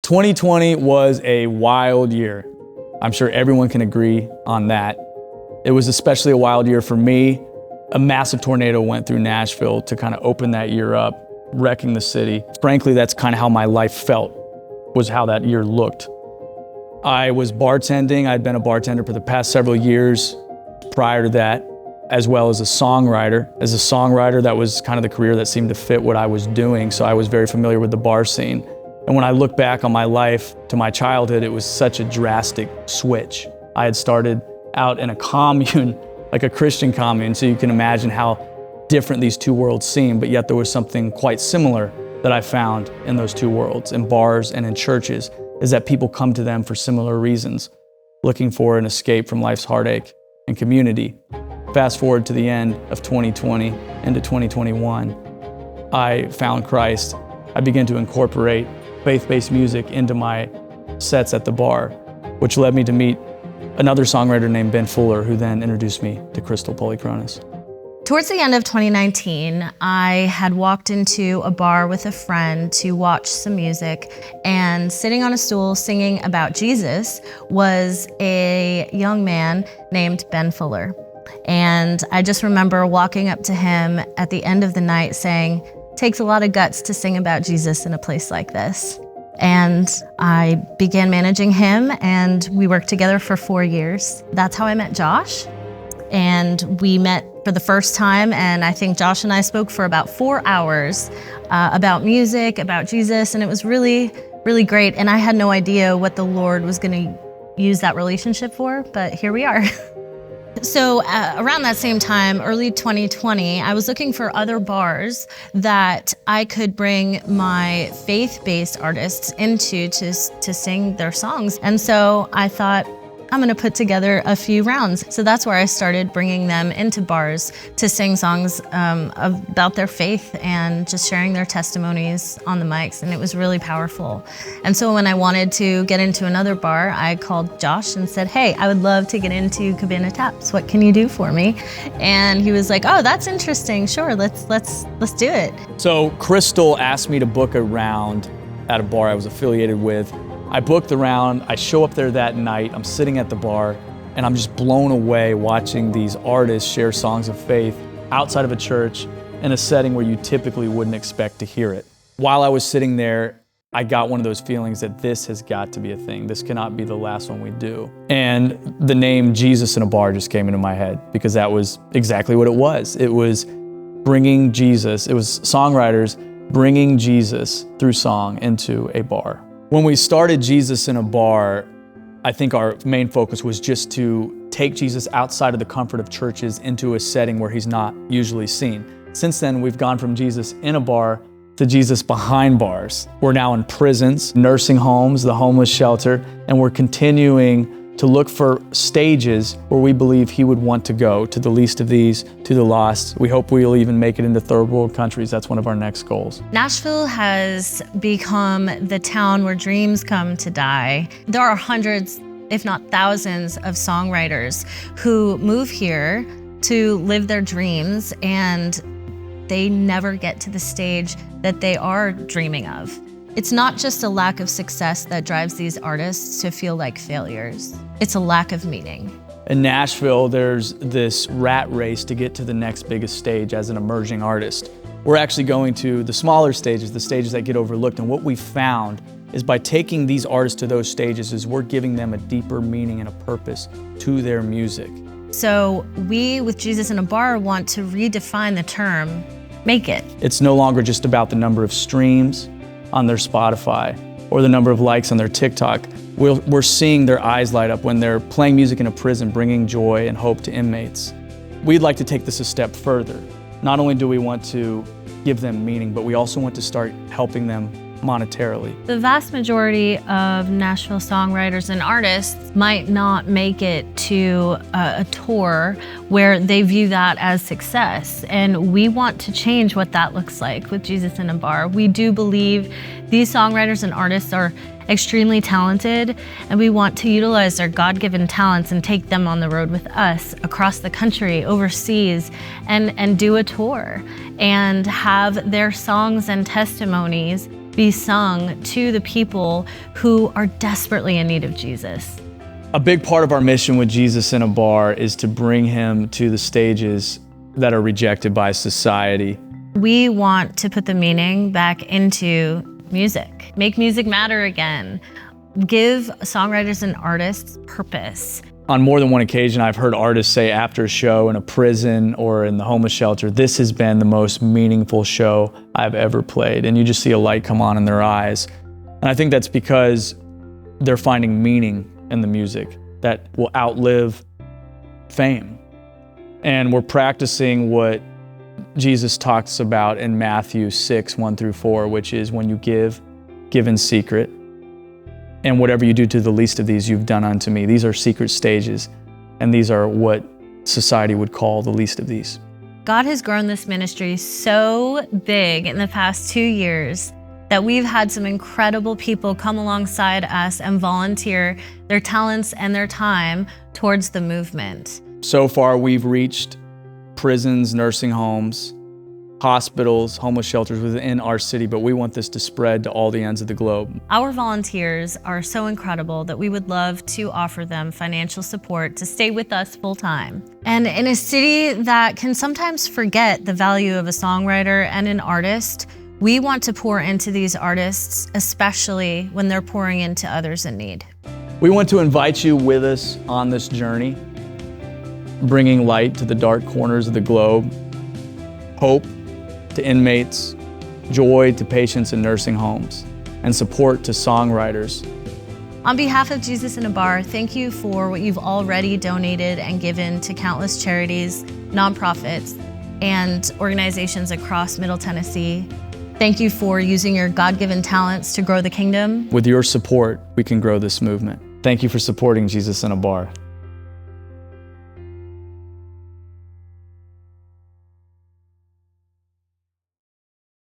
2020 was a wild year. I'm sure everyone can agree on that. It was especially a wild year for me. A massive tornado went through Nashville to kind of open that year up, wrecking the city. Frankly, that's kind of how my life felt, was how that year looked. I was bartending. I'd been a bartender for the past several years prior to that, as well as a songwriter. As a songwriter, that was kind of the career that seemed to fit what I was doing, so I was very familiar with the bar scene. And when I look back on my life to my childhood, it was such a drastic switch. I had started out in a commune, like a Christian commune, so you can imagine how different these two worlds seem, but yet there was something quite similar that I found in those two worlds, in bars and in churches, is that people come to them for similar reasons, looking for an escape from life's heartache and community. Fast forward to the end of 2020 into 2021, I found Christ. I began to incorporate faith-based music into my sets at the bar, which led me to meet another songwriter named Ben Fuller, who then introduced me to Crystal Polychronis. Towards the end of 2019, I had walked into a bar with a friend to watch some music, and sitting on a stool singing about Jesus was a young man named Ben Fuller. And I just remember walking up to him at the end of the night saying, "Takes a lot of guts to sing about Jesus in a place like this." And I began managing him, and we worked together for 4 years. That's how I met Josh. And we met for the first time, and I think Josh and I spoke for about 4 hours about music, about Jesus, and it was really, really great. And I had no idea what the Lord was gonna use that relationship for, but here we are. So around that same time, early 2020, I was looking for other bars that I could bring my faith-based artists into to sing their songs. And so I thought, I'm gonna put together a few rounds. So that's where I started bringing them into bars to sing songs about their faith and just sharing their testimonies on the mics, and it was really powerful. And so when I wanted to get into another bar, I called Josh and said, "Hey, I would love to get into Cabana Taps. What can you do for me?" And he was like, "Oh, that's interesting. Sure, let's do it." So Crystal asked me to book a round at a bar I was affiliated with. I booked the round, I show up there that night, I'm sitting at the bar, and I'm just blown away watching these artists share songs of faith outside of a church in a setting where you typically wouldn't expect to hear it. While I was sitting there, I got one of those feelings that this has got to be a thing. This cannot be the last one we do. And the name Jesus in a Bar just came into my head, because that was exactly what it was. It was bringing Jesus, it was songwriters bringing Jesus through song into a bar. When we started Jesus in a Bar, I think our main focus was just to take Jesus outside of the comfort of churches into a setting where he's not usually seen. Since then, we've gone from Jesus in a bar to Jesus behind bars. We're now in prisons, nursing homes, the homeless shelter, and we're continuing to look for stages where we believe he would want to go, to the least of these, to the lost. We hope we'll even make it into third world countries. That's one of our next goals. Nashville has become the town where dreams come to die. There are hundreds, if not thousands, of songwriters who move here to live their dreams, and they never get to the stage that they are dreaming of. It's not just a lack of success that drives these artists to feel like failures. It's a lack of meaning. In Nashville, there's this rat race to get to the next biggest stage as an emerging artist. We're actually going to the smaller stages, the stages that get overlooked, and what we found is by taking these artists to those stages is we're giving them a deeper meaning and a purpose to their music. So we, with Jesus in a Bar, want to redefine the term, make it. It's no longer just about the number of streams on their Spotify or the number of likes on their TikTok. We're seeing their eyes light up when they're playing music in a prison, bringing joy and hope to inmates. We'd like to take this a step further. Not only do we want to give them meaning, but we also want to start helping them monetarily. The vast majority of Nashville songwriters and artists might not make it to a tour where they view that as success, and we want to change what that looks like with Jesus in a Bar. We do believe these songwriters and artists are extremely talented, and we want to utilize their God-given talents and take them on the road with us across the country, overseas, and do a tour and have their songs and testimonies be sung to the people who are desperately in need of Jesus. A big part of our mission with Jesus in a Bar is to bring him to the stages that are rejected by society. We want to put the meaning back into music, make music matter again, give songwriters and artists purpose. On more than one occasion, I've heard artists say after a show in a prison or in the homeless shelter, this has been the most meaningful show I've ever played. And you just see a light come on in their eyes. And I think that's because they're finding meaning in the music that will outlive fame. And we're practicing what Jesus talks about in Matthew 6:1-4, which is when you give in secret. And whatever you do to the least of these, you've done unto me. These are secret stages, and these are what society would call the least of these. God has grown this ministry so big in the past 2 years that we've had some incredible people come alongside us and volunteer their talents and their time towards the movement. So far, we've reached prisons, nursing homes, hospitals, homeless shelters within our city, but we want this to spread to all the ends of the globe. Our volunteers are so incredible that we would love to offer them financial support to stay with us full time. And in a city that can sometimes forget the value of a songwriter and an artist, we want to pour into these artists, especially when they're pouring into others in need. We want to invite you with us on this journey, bringing light to the dark corners of the globe, hope to inmates, joy to patients in nursing homes, and support to songwriters. On behalf of Jesus in a Bar, thank you for what you've already donated and given to countless charities, nonprofits, and organizations across Middle Tennessee. Thank you for using your God-given talents to grow the kingdom. With your support, we can grow this movement. Thank you for supporting Jesus in a Bar.